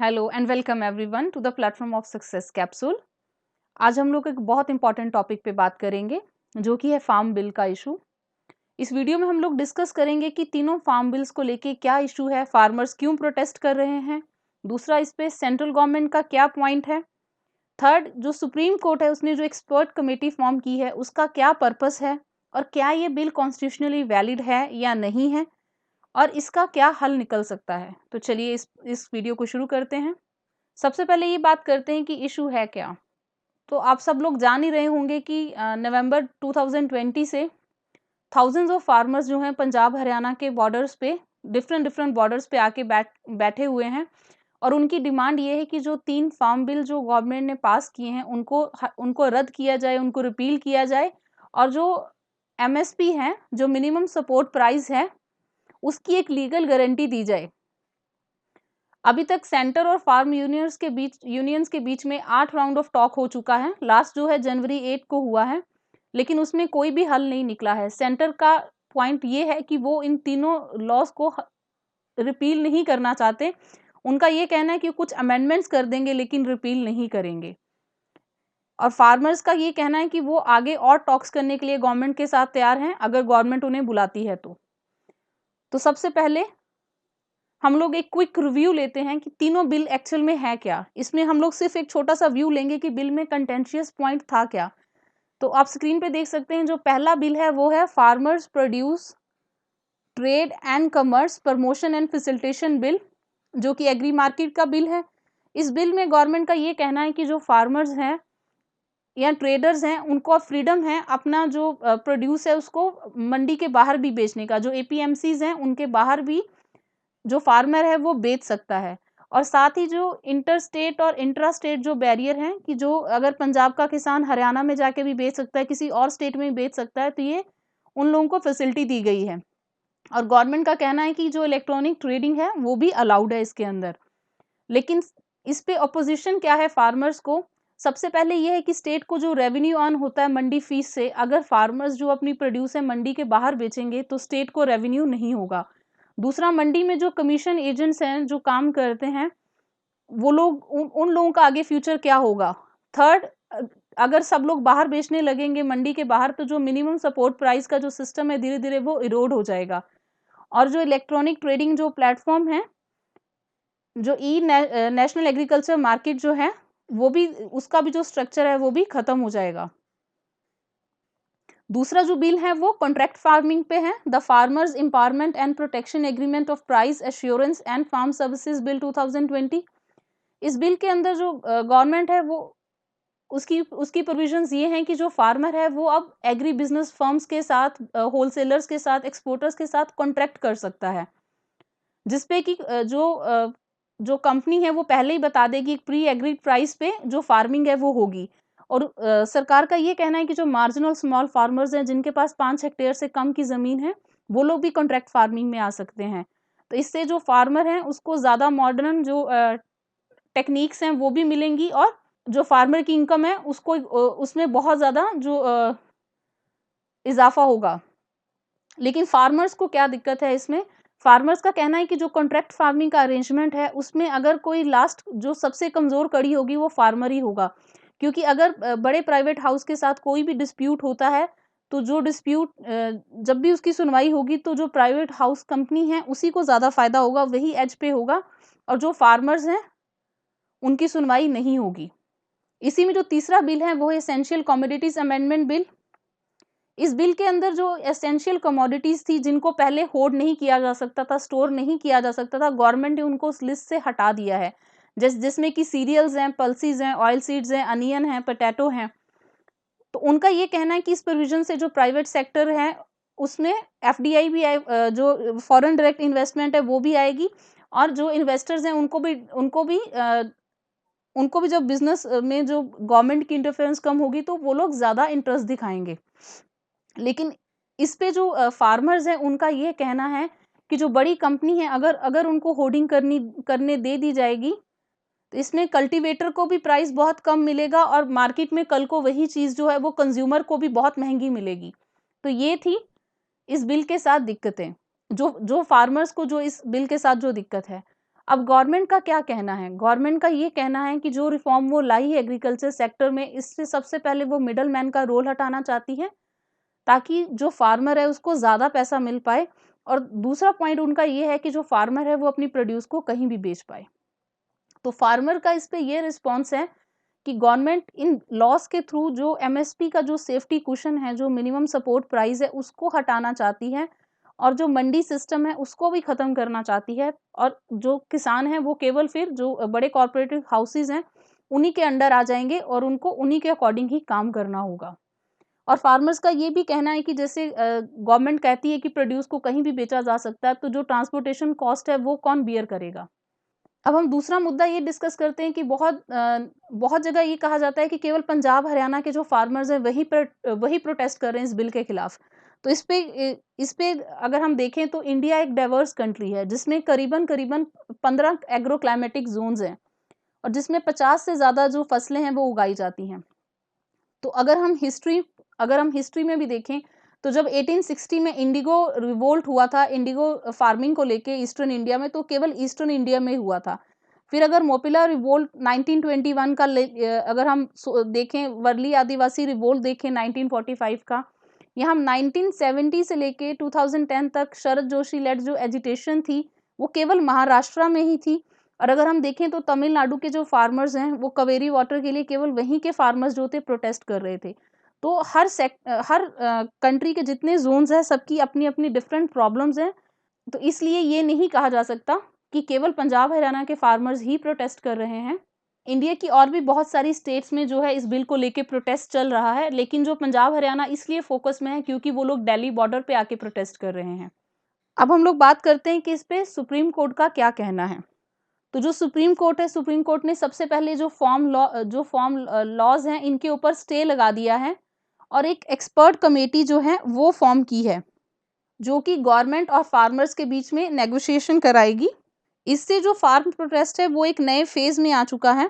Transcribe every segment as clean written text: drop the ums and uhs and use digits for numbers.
Hello and welcome everyone to the platform of success capsule. आज हम लोग एक बहुत इंपॉर्टेंट टॉपिक पे बात करेंगे जो कि है फार्म बिल का इशू। इस वीडियो में हम लोग डिस्कस करेंगे कि तीनों फार्म बिल्स को लेके क्या इशू है, फार्मर्स क्यों प्रोटेस्ट कर रहे हैं, दूसरा इस पे सेंट्रल गवर्नमेंट का क्या पॉइंट है, थर्ड जो सुप्रीम कोर्ट है उसने जो एक्सपर्ट कमेटी फॉर्म की है उसका क्या पर्पस है और क्या ये बिल कॉन्स्टिट्यूशनली वैलिड है या नहीं है और इसका क्या हल निकल सकता है। तो चलिए इस वीडियो को शुरू करते हैं। सबसे पहले ये बात करते हैं कि इशू है क्या। तो आप सब लोग जान ही रहे होंगे कि नवंबर 2020 से थाउजेंड्स ऑफ फार्मर्स जो हैं पंजाब हरियाणा के बॉर्डर्स पे डिफरेंट बॉर्डर्स पे आके बैठे हुए हैं और उनकी डिमांड ये है कि जो 3 फार्म बिल जो गवर्नमेंट ने पास किए हैं उनको रद्द किया जाए, उनको रिपील किया जाए और जो एमएसपी है, जो मिनिमम सपोर्ट प्राइस है, उसकी एक लीगल गारंटी दी जाए। अभी तक सेंटर और फार्म यूनियंस के बीच में 8 राउंड ऑफ टॉक हो चुका है। लास्ट जो है जनवरी 8 को हुआ है, लेकिन उसमें कोई भी हल नहीं निकला है। सेंटर का पॉइंट ये है कि वो इन तीनों लॉज को रिपील नहीं करना चाहते। उनका ये कहना है कि कुछ अमेंडमेंट्स कर देंगे लेकिन रिपील नहीं करेंगे। और फार्मर्स का ये कहना है कि वो आगे और टॉक्स करने के लिए गवर्नमेंट के साथ तैयार हैं, अगर गवर्नमेंट उन्हें बुलाती है तो सबसे पहले हम लोग एक क्विक रिव्यू लेते हैं कि तीनों बिल एक्चुअल में है क्या। इसमें हम लोग सिर्फ एक छोटा सा व्यू लेंगे कि बिल में कंटेंशियस पॉइंट था क्या। तो आप स्क्रीन पे देख सकते हैं, जो पहला बिल है वो है farmers produce trade and commerce promotion and facilitation bill, जो कि एग्री मार्केट का बिल है। इस बिल में गवर्नमेंट का ये कहना है कि जो फार्मर्स हैं या ट्रेडर्स हैं उनको फ्रीडम है अपना जो प्रोड्यूस है उसको मंडी के बाहर भी बेचने का। जो एपीएमसीज हैं उनके बाहर भी जो फार्मर है वो बेच सकता है। और साथ ही जो इंटर स्टेट और इंट्रा स्टेट जो बैरियर हैं कि जो अगर पंजाब का किसान हरियाणा में जाके भी बेच सकता है, किसी और स्टेट में भी बेच सकता है, तो ये उन लोगों को फैसिलिटी दी गई है। और गवर्नमेंट का कहना है कि जो इलेक्ट्रॉनिक ट्रेडिंग है वो भी अलाउड है इसके अंदर। लेकिन इस पे अपोजिशन क्या है फार्मर्स को। सबसे पहले ये है कि स्टेट को जो रेवेन्यू अर्न होता है मंडी फीस से, अगर फार्मर्स जो अपनी प्रोड्यूस है मंडी के बाहर बेचेंगे तो स्टेट को रेवेन्यू नहीं होगा। दूसरा, मंडी में जो कमीशन एजेंट्स हैं जो काम करते हैं वो लोग उन लोगों का आगे फ्यूचर क्या होगा। थर्ड, अगर सब लोग बाहर बेचने लगेंगे मंडी के बाहर तो जो मिनिमम सपोर्ट प्राइस का जो सिस्टम है धीरे धीरे वो इरोड हो जाएगा। और जो इलेक्ट्रॉनिक ट्रेडिंग जो प्लेटफॉर्म है, जो नेशनल एग्रीकल्चर मार्केट जो है वो भी, उसका भी जो स्ट्रक्चर है वो भी खत्म हो जाएगा। दूसरा जो बिल है वो कॉन्ट्रैक्ट फार्मिंग पे है, the farmers empowerment and protection agreement of price assurance and farm services bill 2020। इस बिल के अंदर जो गवर्नमेंट है वो उसकी उसकी प्रोविजंस ये हैं कि जो फार्मर है वो अब एग्री बिजनेस फर्म्स के साथ, होलसेलर्स के साथ, एक्सपोर्टर्स के साथ कॉन्ट्रैक्ट कर सकता है, जिसपे कि जो कंपनी है वो पहले ही बता देगी एक प्री एग्रीड प्राइस पे जो फार्मिंग है वो होगी। और सरकार का ये कहना है कि जो मार्जिनल स्मॉल फार्मर्स हैं जिनके पास 5 हेक्टेयर से कम की ज़मीन है वो लोग भी कॉन्ट्रैक्ट फार्मिंग में आ सकते हैं। तो इससे जो फार्मर हैं उसको ज़्यादा मॉडर्न जो टेक्निक्स हैं वो भी मिलेंगी और जो फार्मर की इनकम है उसको उसमें बहुत ज़्यादा जो इज़ाफ़ा होगा। लेकिन फार्मर्स को क्या दिक्कत है इसमें? फार्मर्स का कहना है कि जो कॉन्ट्रैक्ट फार्मिंग का अरेंजमेंट है उसमें अगर कोई लास्ट जो सबसे कमज़ोर कड़ी होगी वो फार्मर ही होगा। क्योंकि अगर बड़े प्राइवेट हाउस के साथ कोई भी डिस्प्यूट होता है तो जो डिस्प्यूट जब भी उसकी सुनवाई होगी तो जो प्राइवेट हाउस कंपनी है उसी को ज़्यादा फ़ायदा होगा, वही एज पे होगा और जो फार्मर्स हैं उनकी सुनवाई नहीं होगी। इसी में जो तीसरा बिल है वो है एसेंशियल कमोडिटीज़ अमेंडमेंट बिल। इस बिल के अंदर जो एसेंशियल कमोडिटीज़ थी जिनको पहले होल्ड नहीं किया जा सकता था, स्टोर नहीं किया जा सकता था, गवर्नमेंट ने उनको उस लिस्ट से हटा दिया है। जिसमें कि सीरियल्स हैं, पल्सेस हैं, ऑयल सीड्स हैं, अनियन हैं, पोटैटो हैं। तो उनका ये कहना है कि इस प्रोविज़न से जो प्राइवेट सेक्टर है उसमें एफडीआई भी जो फॉरेन डायरेक्ट इन्वेस्टमेंट है वो भी आएगी और जो इन्वेस्टर्स हैं उनको भी जब बिज़नेस में जो गवर्नमेंट की इंटरफेरेंस कम होगी तो वो लोग ज़्यादा इंटरेस्ट दिखाएँगे। लेकिन इस पे जो फार्मर्स हैं उनका ये कहना है कि जो बड़ी कंपनी है अगर अगर उनको होर्डिंग करने दे दी जाएगी तो इसमें कल्टीवेटर को भी प्राइस बहुत कम मिलेगा और मार्केट में कल को वही चीज़ जो है वो कंज्यूमर को भी बहुत महंगी मिलेगी। तो ये थी इस बिल के साथ दिक्कतें, जो जो फार्मर्स को जो इस बिल के साथ जो दिक्कत है। अब गवर्नमेंट का क्या कहना है? गवर्नमेंट का ये कहना है कि जो रिफॉर्म वो लाई है एग्रीकल्चर सेक्टर में, इससे सबसे पहले वो मिडल मैन का रोल हटाना चाहती है, ताकि जो फार्मर है उसको ज़्यादा पैसा मिल पाए। और दूसरा पॉइंट उनका ये है कि जो फार्मर है वो अपनी प्रोड्यूस को कहीं भी बेच पाए। तो फार्मर का इस पे ये रिस्पॉन्स है कि गवर्नमेंट इन लॉस के थ्रू जो एमएसपी का जो सेफ्टी कुशन है, जो मिनिमम सपोर्ट प्राइस है, उसको हटाना चाहती है और जो मंडी सिस्टम है उसको भी खत्म करना चाहती है। और जो किसान हैं वो केवल फिर जो बड़े कॉर्पोरेटिव हाउसेस हैं उन्हीं के अंडर आ जाएंगे और उनको उन्हीं के अकॉर्डिंग ही काम करना होगा। और फार्मर्स का ये भी कहना है कि जैसे गवर्नमेंट कहती है कि प्रोड्यूस को कहीं भी बेचा जा सकता है, तो जो ट्रांसपोर्टेशन कॉस्ट है वो कौन बियर करेगा? अब हम दूसरा मुद्दा ये डिस्कस करते हैं कि बहुत जगह ये कहा जाता है कि केवल पंजाब, हरियाणा के जो फार्मर्स हैं वही प्रोटेस्ट कर रहे हैं इस बिल के खिलाफ। तो इस पे अगर हम देखें तो इंडिया एक डाइवर्स कंट्री है जिसमें करीबन 15 एग्रो क्लाइमेटिक ज़ोन्स हैं और जिसमें 50 से ज़्यादा जो फसलें हैं वो उगाई जाती हैं। तो अगर हम हिस्ट्री में भी देखें तो जब 1860 में इंडिगो रिवोल्ट हुआ था, इंडिगो फार्मिंग को लेके ईस्टर्न इंडिया में, तो केवल ईस्टर्न इंडिया में हुआ था। फिर अगर मोपिला रिवोल्ट 1921 का अगर हम देखें, वर्ली आदिवासी रिवोल्ट देखें 1945 का, या हम 1970 से लेके 2010 तक शरद जोशी लेड जो एजिटेशन थी वो केवल महाराष्ट्र में ही थी। और अगर हम देखें तो तमिलनाडु के जो फार्मर्स हैं वो कावेरी वाटर के लिए केवल वहीं के फार्मर्स जो थे प्रोटेस्ट कर रहे थे। तो हर कंट्री के जितने ज़ोन्स हैं सबकी अपनी-अपनी डिफरेंट प्रॉब्लम्स हैं। तो इसलिए ये नहीं कहा जा सकता कि केवल पंजाब, हरियाणा के फार्मर्स ही प्रोटेस्ट कर रहे हैं। इंडिया की और भी बहुत सारी स्टेट्स में जो है इस बिल को लेके प्रोटेस्ट चल रहा है, लेकिन जो पंजाब, हरियाणा इसलिए फ़ोकस में है क्योंकि वो लोग दिल्ली बॉर्डर पे आके प्रोटेस्ट कर रहे हैं। अब हम लोग बात करते हैं कि इस पे सुप्रीम कोर्ट का क्या कहना है। तो जो सुप्रीम कोर्ट है, सुप्रीम कोर्ट ने सबसे पहले जो फॉर्म लॉज़ हैं इनके ऊपर स्टे लगा दिया है और एक एक्सपर्ट कमेटी जो है वो फॉर्म की है, जो कि गवर्नमेंट और फार्मर्स के बीच में नेगोशिएशन कराएगी। इससे जो फार्म प्रोटेस्ट है वो एक नए फेज़ में आ चुका है।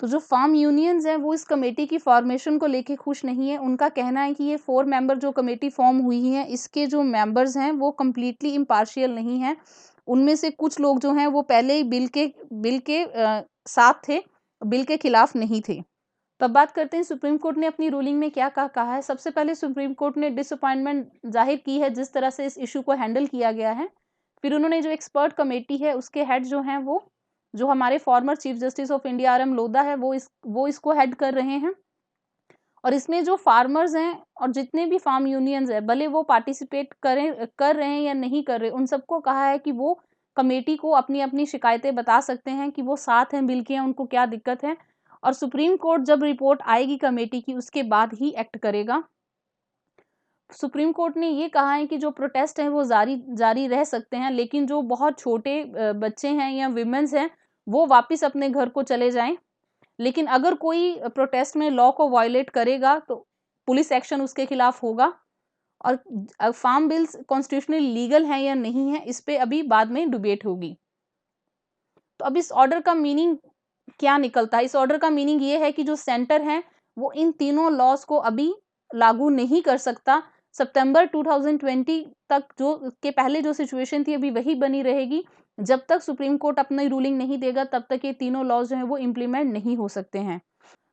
तो जो फार्म यूनियंस हैं वो इस कमेटी की फॉर्मेशन को लेके खुश नहीं है। उनका कहना है कि ये 4 मेंबर जो कमेटी फॉर्म हुई है, इसके जो मेंबर्स हैं वो कंप्लीटली इम्पार्शियल नहीं हैं। उनमें से कुछ लोग जो हैं वो पहले ही बिल के साथ थे, बिल के खिलाफ नहीं थे। तब बात करते हैं सुप्रीम कोर्ट ने अपनी रूलिंग में क्या कहा है। सबसे पहले सुप्रीम कोर्ट ने डिसअपॉइंटमेंट ज़ाहिर की है जिस तरह से इस इश्यू को हैंडल किया गया है। फिर उन्होंने जो एक्सपर्ट कमेटी है उसके हेड जो हैं वो जो हमारे former chief justice of India R M Lodha है वो इसको हेड कर रहे हैं। और इसमें जो फार्मर्स हैं और जितने भी फार्म यूनियंस हैं, भले वो पार्टिसिपेट कर रहे हैं या नहीं कर रहे, उन सबको कहा है कि वो कमेटी को अपनी-अपनी शिकायतें बता सकते हैं कि वो साथ हैं बिल के, या उनको क्या दिक्कत है। और सुप्रीम कोर्ट जब रिपोर्ट आएगी कमेटी की उसके बाद ही एक्ट करेगा। सुप्रीम कोर्ट ने ये कहा है कि जो प्रोटेस्ट हैं वो जारी रह सकते हैं, लेकिन जो बहुत छोटे बच्चे हैं या विमेन्स हैं, वो वापस अपने घर को चले जाएँ। लेकिन अगर कोई प्रोटेस्ट में लॉ को वायलेट करेगा तो पुलिस एक्शन उसके खिलाफ होगा। और फार्म बिल्स कॉन्स्टिट्यूशनली लीगल हैं या नहीं है, इस पे अभी बाद में डिबेट होगी। तो अब इस ऑर्डर का मीनिंग क्या निकलता है? इस ऑर्डर का मीनिंग ये है कि जो सेंटर है वो इन तीनों लॉज़ को अभी लागू नहीं कर सकता। सितंबर 2020 तक जो के पहले जो सिचुएशन थी अभी वही बनी रहेगी। जब तक सुप्रीम कोर्ट अपनी रूलिंग नहीं देगा तब तक ये तीनों लॉज़ जो हैं वो इम्प्लीमेंट नहीं हो सकते हैं।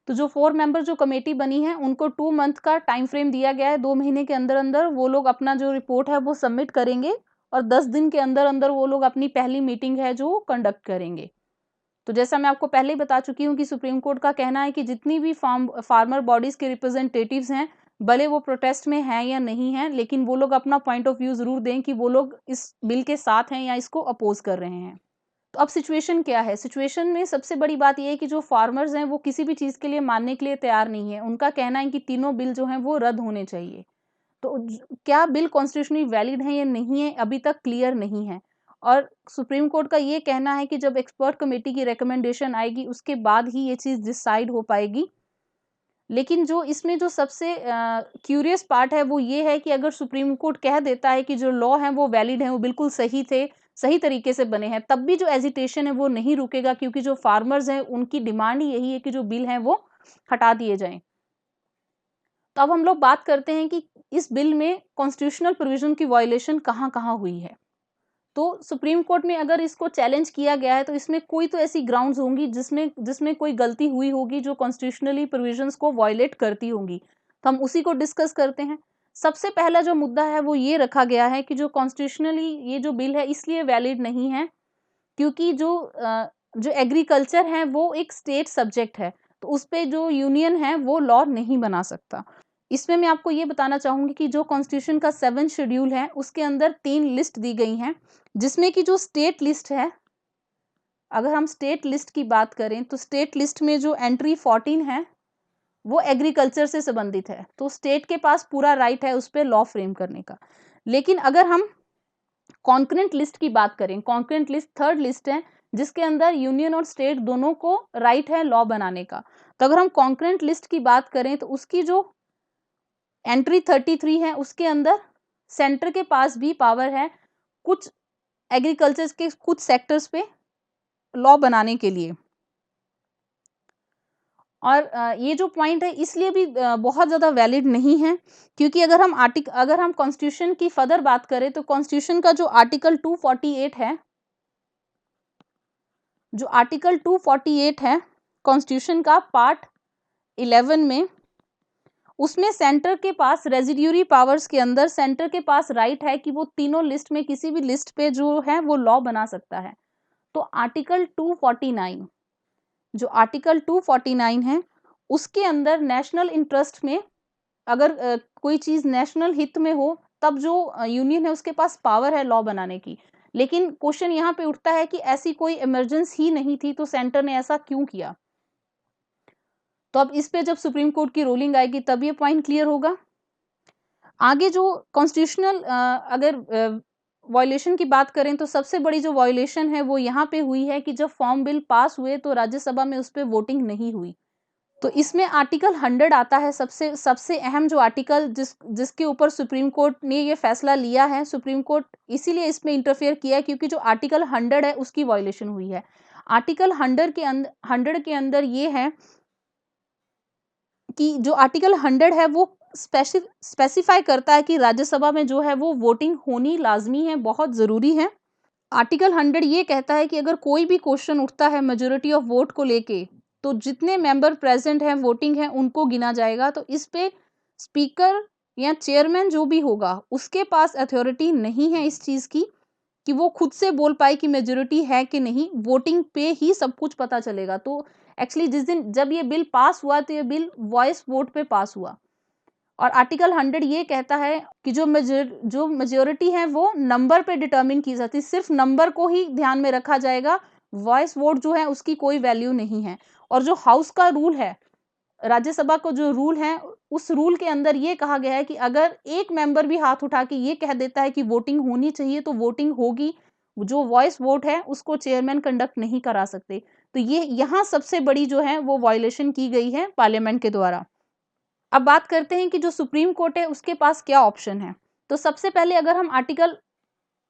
तो जो 4 मेंबर जो कमेटी बनी है उनको 2 मंथ का टाइम फ्रेम दिया गया है। 2 महीने के अंदर-अंदर वो लोग अपना जो रिपोर्ट है वो सबमिट करेंगे और 10 दिन के अंदर-अंदर वो लोग अपनी पहली मीटिंग है जो कंडक्ट करेंगे। तो जैसा मैं आपको पहले ही बता चुकी हूँ कि सुप्रीम कोर्ट का कहना है कि जितनी भी फार्मर बॉडीज़ के रिप्रेजेंटेटिव्स हैं, भले वो प्रोटेस्ट में हैं या नहीं हैं, लेकिन वो लोग अपना पॉइंट ऑफ व्यू ज़रूर दें कि वो लोग इस बिल के साथ हैं या इसको अपोज़ कर रहे हैं। तो अब सिचुएशन क्या है? सिचुएशन में सबसे बड़ी बात ये है कि जो फार्मर्स हैं वो किसी भी चीज़ के लिए मानने के लिए तैयार नहीं है। उनका कहना है कि तीनों बिल जो हैं वो रद्द होने चाहिए। तो क्या बिल कॉन्स्टिट्यूशनली वैलिड है या नहीं है, अभी तक क्लियर नहीं है। और सुप्रीम कोर्ट का ये कहना है कि जब एक्सपर्ट कमेटी की रिकमेंडेशन आएगी उसके बाद ही ये चीज़ डिसाइड हो पाएगी। लेकिन जो इसमें जो सबसे क्यूरियस पार्ट है वो ये है कि अगर सुप्रीम कोर्ट कह देता है कि जो लॉ हैं वो वैलिड हैं, वो बिल्कुल सही थे, सही तरीके से बने हैं, तब भी जो एजिटेशन है वो नहीं रुकेगा, क्योंकि जो फार्मर्स हैं उनकी डिमांड ही यही है कि जो बिल हैं वो हटा दिए जाएँ। तो अब हम लोग बात करते हैं कि इस बिल में कॉन्स्टिट्यूशनल प्रोविज़न की वायलेशन कहाँ-कहाँ हुई है। तो सुप्रीम कोर्ट में अगर इसको चैलेंज किया गया है तो इसमें कोई तो ऐसी ग्राउंड्स होंगी जिसमें कोई गलती हुई होगी जो कॉन्स्टिट्यूशनली प्रोविजंस को वायलेट करती होंगी, तो हम उसी को डिस्कस करते हैं। सबसे पहला जो मुद्दा है वो ये रखा गया है कि जो कॉन्स्टिट्यूशनली ये जो बिल है इसलिए वैलिड नहीं है क्योंकि जो एग्रीकल्चर है वो एक स्टेट सब्जेक्ट है, तो उस पे जो यूनियन है वो लॉ नहीं बना सकता। इसमें मैं आपको ये बताना चाहूंगी कि जो कॉन्स्टिट्यूशन का 7 शेड्यूल है उसके अंदर 3 लिस्ट दी गई हैं, जिसमें कि जो स्टेट लिस्ट है, अगर हम स्टेट लिस्ट की बात करें तो स्टेट लिस्ट में जो एंट्री 14 है वो एग्रीकल्चर से संबंधित है, तो स्टेट के पास पूरा राइट है उस पर लॉ फ्रेम करने का। लेकिन अगर हम कॉन्करेंट लिस्ट की बात करें, कॉन्करेंट लिस्ट थर्ड लिस्ट है जिसके अंदर यूनियन और स्टेट दोनों को राइट है लॉ बनाने का। तो अगर हम कॉन्करेंट लिस्ट की बात करें तो उसकी जो एंट्री 33 है उसके अंदर सेंटर के पास भी पावर है कुछ एग्रीकल्चर के कुछ सेक्टर्स पे लॉ बनाने के लिए। और ये जो पॉइंट है इसलिए भी बहुत ज़्यादा वैलिड नहीं है क्योंकि अगर हम कॉन्स्टिट्यूशन की फर्दर बात करें तो कॉन्स्टिट्यूशन का जो आर्टिकल 248 है, जो आर्टिकल 248 है कॉन्स्टिट्यूशन का पार्ट 11 में, उसमें सेंटर के पास रेजिड्यूरी पावर्स के अंदर सेंटर के पास राइट है कि वो तीनों लिस्ट में किसी भी लिस्ट पे जो है वो लॉ बना सकता है। तो आर्टिकल 249, जो आर्टिकल 249 है उसके अंदर नेशनल इंटरेस्ट में अगर कोई चीज नेशनल हित में हो तब जो यूनियन है उसके पास पावर है लॉ बनाने की। लेकिन क्वेश्चन यहाँ पे उठता है कि ऐसी कोई इमरजेंसी ही नहीं थी तो सेंटर ने ऐसा क्यों किया। तो अब इस पे जब सुप्रीम कोर्ट की रूलिंग आएगी तब ये पॉइंट क्लियर होगा। आगे जो कॉन्स्टिट्यूशनल अगर वायलेशन की बात करें तो सबसे बड़ी जो वायलेशन है वो यहाँ पे हुई है कि जब फॉर्म बिल पास हुए तो राज्यसभा में उस पर वोटिंग नहीं हुई। तो इसमें आर्टिकल 100 आता है, सबसे सबसे अहम जो आर्टिकल जिसके ऊपर सुप्रीम कोर्ट ने ये फैसला लिया है। सुप्रीम कोर्ट इसीलिए इसमें इंटरफेयर किया है क्योंकि जो आर्टिकल 100 है उसकी वायलेशन हुई है। आर्टिकल 100 के अंदर ये है कि जो आर्टिकल 100 है वो स्पेसिफाई करता है कि राज्यसभा में जो है वो वोटिंग होनी लाजमी है, बहुत ज़रूरी है। आर्टिकल 100 ये कहता है कि अगर कोई भी क्वेश्चन उठता है मेजोरिटी ऑफ वोट को लेके तो जितने मेंबर प्रेजेंट हैं वोटिंग है उनको गिना जाएगा। तो इस पे स्पीकर या चेयरमैन जो भी होगा उसके पास अथॉरिटी नहीं है इस चीज़ की कि वो खुद से बोल पाए कि मेजोरिटी है कि नहीं, वोटिंग पे ही सब कुछ पता चलेगा। तो एक्चुअली जिस दिन जब ये बिल पास हुआ तो ये बिल वॉइस वोट पे पास हुआ। और आर्टिकल 100 ये कहता है कि जो मेजोरिटी है वो नंबर पे डिटरमिन की जाती है, सिर्फ नंबर को ही ध्यान में रखा जाएगा, वॉइस वोट जो है उसकी कोई वैल्यू नहीं है। और जो हाउस का रूल है, राज्यसभा को जो रूल है, उस रूल के अंदर ये कहा गया है कि अगर एक मेंबर भी हाथ उठा के ये कह देता है कि वोटिंग होनी चाहिए तो वोटिंग होगी। जो वॉइस वोट है उसको चेयरमैन कंडक्ट नहीं करा सकते। तो ये यहाँ सबसे बड़ी जो है वो वायलेशन की गई है पार्लियामेंट के द्वारा। अब बात करते हैं कि जो सुप्रीम कोर्ट है उसके पास क्या ऑप्शन है। तो सबसे पहले अगर हम आर्टिकल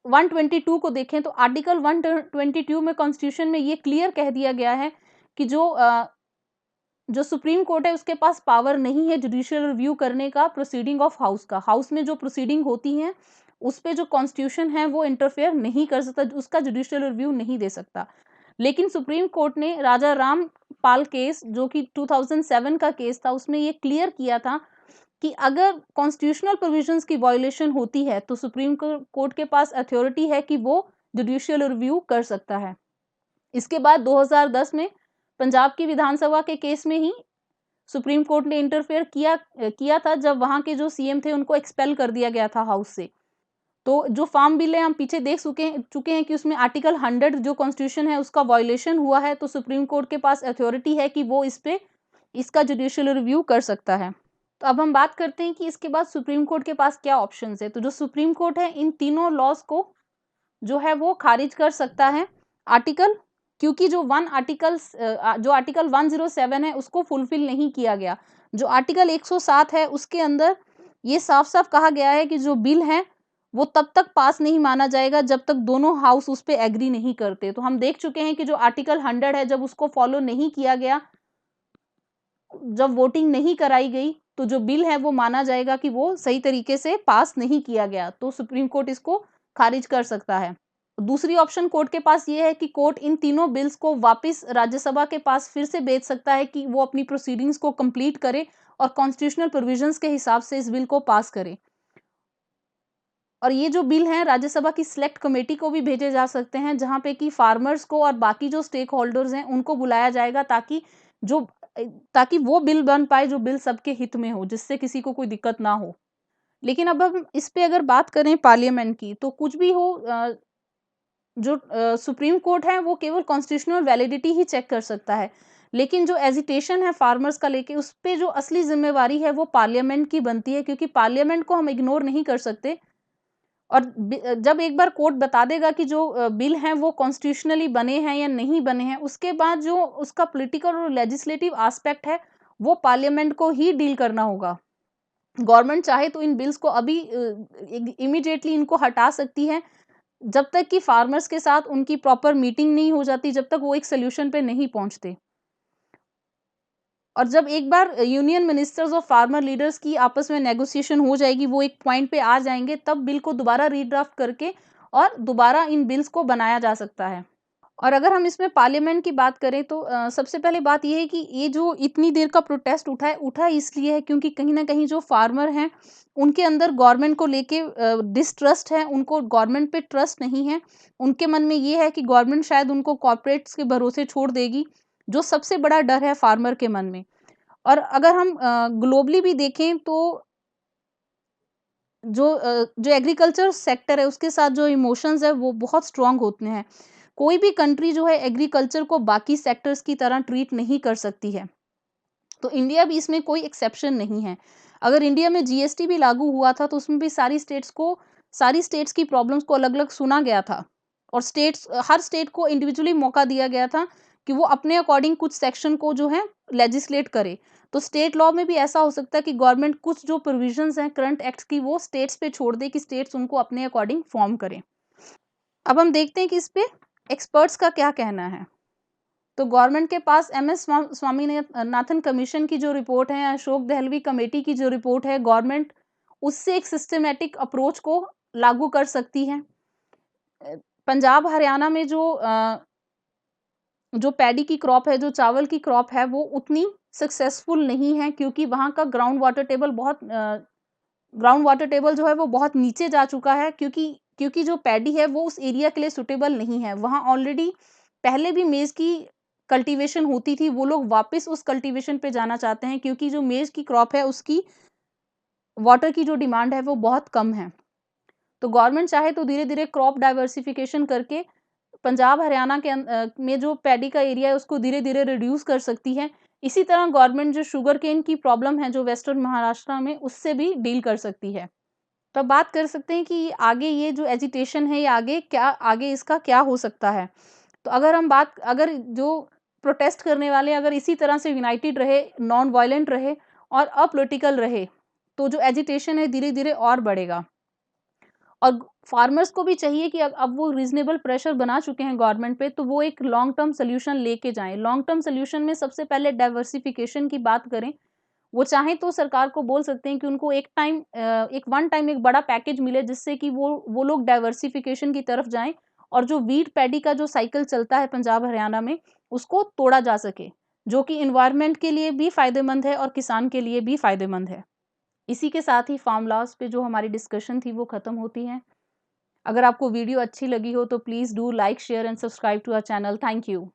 122 को देखें तो आर्टिकल 122 में कॉन्स्टिट्यूशन में ये क्लियर कह दिया गया है कि जो सुप्रीम कोर्ट है उसके पास पावर नहीं है जुडिशियल रिव्यू करने का प्रोसीडिंग ऑफ हाउस का। हाउस में जो प्रोसीडिंग होती है उस पे जो कॉन्स्टिट्यूशन है वो इंटरफेयर नहीं कर सकता, उसका जुडिशियल रिव्यू नहीं दे सकता। लेकिन सुप्रीम कोर्ट ने राजा राम पाल केस जो कि 2007 का केस था उसमें ये क्लियर किया था कि अगर कॉन्स्टिट्यूशनल प्रोविजंस की वायलेशन होती है तो सुप्रीम कोर्ट के पास अथॉरिटी है कि वो जुडिशियल रिव्यू कर सकता है। इसके बाद 2010 में पंजाब की विधानसभा के केस में ही सुप्रीम कोर्ट ने इंटरफेयर किया था जब वहां के जो सीएम थे उनको एक्सपेल कर दिया गया था हाउस से। तो जो फार्म बिल है हम पीछे देख चुके हैं कि उसमें आर्टिकल 100 जो कॉन्स्टिट्यूशन है उसका वायलेशन हुआ है, तो सुप्रीम कोर्ट के पास अथॉरिटी है कि वो इस पे इसका जुडिशियल रिव्यू कर सकता है। तो अब हम बात करते हैं कि इसके बाद सुप्रीम कोर्ट के पास क्या ऑप्शंस है। तो जो सुप्रीम कोर्ट है इन तीनों लॉज को जो है वो खारिज कर सकता है। आर्टिकल क्योंकि जो आर्टिकल 107 है उसको फुलफिल नहीं किया गया। जो आर्टिकल 107 है उसके अंदर ये साफ साफ कहा गया है कि जो बिल है वो तब तक पास नहीं माना जाएगा जब तक दोनों हाउस उस पर एग्री नहीं करते। तो हम देख चुके हैं कि जो आर्टिकल 100 है जब उसको फॉलो नहीं किया गया, जब वोटिंग नहीं कराई गई तो जो बिल है वो माना जाएगा कि वो सही तरीके से पास नहीं किया गया, तो सुप्रीम कोर्ट इसको खारिज कर सकता है। दूसरी ऑप्शन कोर्ट के पास ये है कि कोर्ट इन तीनों बिल्स को वापस राज्यसभा के पास फिर से भेज सकता है कि वो अपनी प्रोसीडिंग्स को कंप्लीट करे और कॉन्स्टिट्यूशनल प्रोविजंस के हिसाब से इस बिल को पास करे। और ये जो बिल हैं राज्यसभा की सिलेक्ट कमेटी को भी भेजे जा सकते हैं, जहाँ पे कि फार्मर्स को और बाकी जो स्टेक होल्डर्स हैं उनको बुलाया जाएगा जो ताकि वो बिल बन पाए जो बिल सबके हित में हो, जिससे किसी को कोई दिक्कत ना हो। लेकिन अब हम इस पे अगर बात करें पार्लियामेंट की, तो कुछ भी हो जो सुप्रीम कोर्ट है वो केवल कॉन्स्टिट्यूशनल वैलिडिटी ही चेक कर सकता है। लेकिन जो एजिटेशन है फार्मर्स का लेके, उस पे जो असली ज़िम्मेवारी है वो पार्लियामेंट की बनती है, क्योंकि पार्लियामेंट को हम इग्नोर नहीं कर सकते। और जब एक बार कोर्ट बता देगा कि जो बिल हैं वो कॉन्स्टिट्यूशनली बने हैं या नहीं बने हैं, उसके बाद जो उसका पॉलिटिकल और लेजिस्लेटिव एस्पेक्ट है, वो पार्लियामेंट को ही डील करना होगा। गवर्नमेंट चाहे तो इन बिल्स को अभी इमीडिएटली इनको हटा सकती है, जब तक कि फार्मर्स के साथ उनकी प्रॉपर मीटिंग नहीं हो जाती, जब तक वो एक सॉल्यूशन पे नहीं पहुँचते। और जब एक बार यूनियन मिनिस्टर्स और फार्मर लीडर्स की आपस में नेगोशिएशन हो जाएगी, वो एक पॉइंट पे आ जाएँगे, तब बिल को दोबारा रीड्राफ्ट करके और दोबारा इन बिल्स को बनाया जा सकता है। और अगर हम इसमें पार्लियामेंट की बात करें तो सबसे पहले बात ये है कि ये जो इतनी देर का प्रोटेस्ट उठा इसलिए है क्योंकि कहीं न कहीं जो फार्मर हैं, उनके अंदर गवर्नमेंट को लेके डिसट्रस्ट है, उनको गवर्नमेंट पे ट्रस्ट नहीं है। उनके मन में ये है कि गवर्नमेंट शायद उनको कॉर्पोरेट्स के भरोसे छोड़ देगी, जो सबसे बड़ा डर है फार्मर के मन में। और अगर हम ग्लोबली भी देखें तो जो एग्रीकल्चर सेक्टर है उसके साथ जो इमोशंस है वो बहुत स्ट्रॉन्ग होते हैं। कोई भी कंट्री जो है एग्रीकल्चर को बाकी सेक्टर्स की तरह ट्रीट नहीं कर सकती है। तो इंडिया भी इसमें कोई एक्सेप्शन नहीं है। अगर इंडिया में जीएसटी भी लागू हुआ था तो उसमें भी सारी स्टेट्स की प्रॉब्लम्स को अलग-अलग सुना गया था। और हर स्टेट को इंडिविजुअली मौका दिया गया था कि वो अपने अकॉर्डिंग कुछ सेक्शन को जो है लेजिस्लेट करे। तो स्टेट लॉ में भी ऐसा हो सकता है कि गवर्नमेंट कुछ जो प्रोविजंस हैं करंट एक्ट्स की वो स्टेट्स पे छोड़ दे कि स्टेट्स उनको अपने अकॉर्डिंग फॉर्म करें। अब हम देखते हैं कि इस पे एक्सपर्ट्स का क्या कहना है। तो गवर्नमेंट के पास स्वामीनाथन कमीशन की जो रिपोर्ट है, अशोक गहलोत कमेटी की जो रिपोर्ट है, गवर्नमेंट उससे एक सिस्टमैटिक अप्रोच को लागू कर सकती है। पंजाब हरियाणा में जो पैडी की क्रॉप है, जो चावल की क्रॉप है, वो उतनी सक्सेसफुल नहीं है क्योंकि वहाँ का ग्राउंड वाटर टेबल जो है वो बहुत नीचे जा चुका है, क्योंकि जो पैडी है वो उस एरिया के लिए सूटेबल नहीं है। वहाँ ऑलरेडी पहले भी मेज़ की कल्टीवेशन होती थी, वो लोग वापस उस कल्टीवेशन पे जाना चाहते हैं क्योंकि जो मेज़ की क्रॉप है उसकी वाटर की जो डिमांड है वो बहुत कम है। तो गवर्नमेंट चाहे तो धीरे-धीरे क्रॉप डाइवर्सिफिकेशन करके पंजाब हरियाणा में जो पैडी का एरिया है उसको धीरे-धीरे रिड्यूस कर सकती है। इसी तरह गवर्नमेंट जो शुगरकेन की प्रॉब्लम है जो वेस्टर्न महाराष्ट्र में, उससे भी डील कर सकती है। तो अब बात कर सकते हैं कि आगे ये जो एजिटेशन है, ये आगे इसका क्या हो सकता है? तो अगर जो प्रोटेस्ट करने वाले अगर इसी तरह से यूनाइटेड रहे, नॉन वायलेंट रहे और अपॉलिटिकल रहे, तो जो एजिटेशन है धीरे-धीरे और बढ़ेगा। और फार्मर्स को भी चाहिए कि अब वो रीज़नेबल प्रेशर बना चुके हैं गवर्नमेंट पे, तो वो एक लॉन्ग टर्म सॉल्यूशन लेके जाएँ। लॉन्ग टर्म सॉल्यूशन में सबसे पहले डाइवर्सिफिकेशन की बात करें, वो चाहें तो सरकार को बोल सकते हैं कि उनको एक वन टाइम एक बड़ा पैकेज मिले, जिससे कि वो लोग डाइवर्सिफिकेशन की तरफ जाएँ और जो व्हीट पैडी का जो साइकिल चलता है पंजाब हरियाणा में, उसको तोड़ा जा सके, जो कि एनवायरनमेंट के लिए भी फ़ायदेमंद है और किसान के लिए भी फ़ायदेमंद है। इसी के साथ ही फार्म लॉज़ पे जो हमारी डिस्कशन थी वो ख़त्म होती है। अगर आपको वीडियो अच्छी लगी हो तो please do like, share and subscribe to our channel. Thank you.